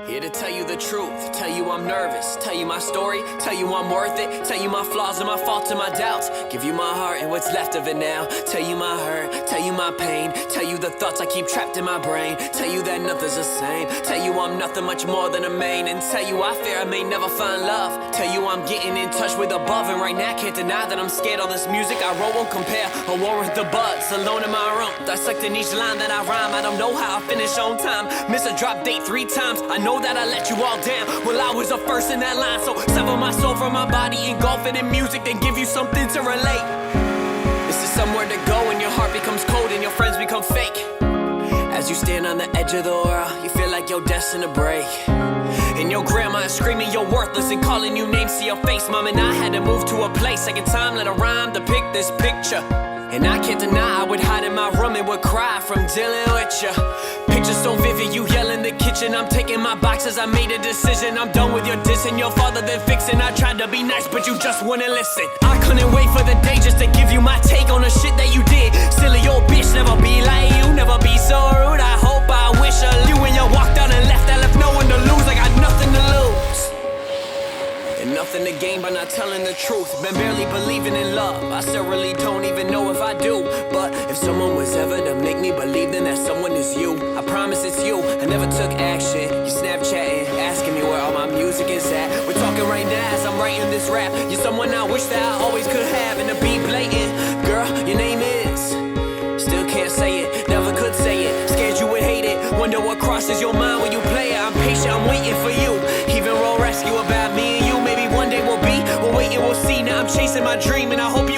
Here to tell you the truth, tell you I'm nervous, tell you my story, tell you I'm worth it, tell you my flaws and my faults and my doubts, give you my heart and what's left of it now, tell you my hurt, tell you my pain, tell you the thoughts I keep trapped in my brain, tell you that nothing's the same, tell you I'm nothing much more than a main, and tell you I fear I may never find love, tell you I'm getting in touch with above, and right now can't deny that I'm scared all this music I wrote won't compare, a war with the buds, alone in my room, dissecting each line that I rhyme, I don't know how I finish on time, miss a drop date 3 times, I know that I let you all down. Well, I was the first in that line, so sever my soul from my body, engulf it in music, then give you something to relate. This is somewhere to go when your heart becomes cold and your friends become fake. As you stand on the edge of the world, you feel like you're destined to break. And your grandma is screaming you're worthless and calling you names to your face. Mom and I had to move to a place, second time let a rhyme depict this picture. And I can't deny I would hide in my room and would cry from dealing with ya. Picture so vivid, you yell in the kitchen. I'm taking my boxes, I made a decision. I'm done with your dissing, your father then fixing. I tried to be nice, but you just wouldn't listen. I couldn't wait for the day just to give you my take on the shit that you did. Silly old bitch, never be like you, never be so rude. I hope, I wish you when you walked out and left. I left no one to lose, I got nothing to lose. And nothing to gain by not telling the truth. Been barely believing in love, I still really don't even know if I do. But if someone was ever to make me believe, then that someone is you. I promise it's you, I never took action. You Snapchatting, asking me where all my music is at. We're talking right now as I'm writing this rap. You're someone I wish that I always could have. And to be blatant, girl, your name is still can't say it, never could say it. Scared you would hate it, wonder what crosses your mind when you play it. I'm patient, I'm waiting for you. Even roll rescue about me and you. Maybe one day we'll wait and we'll see. Now I'm chasing my dream and I hope you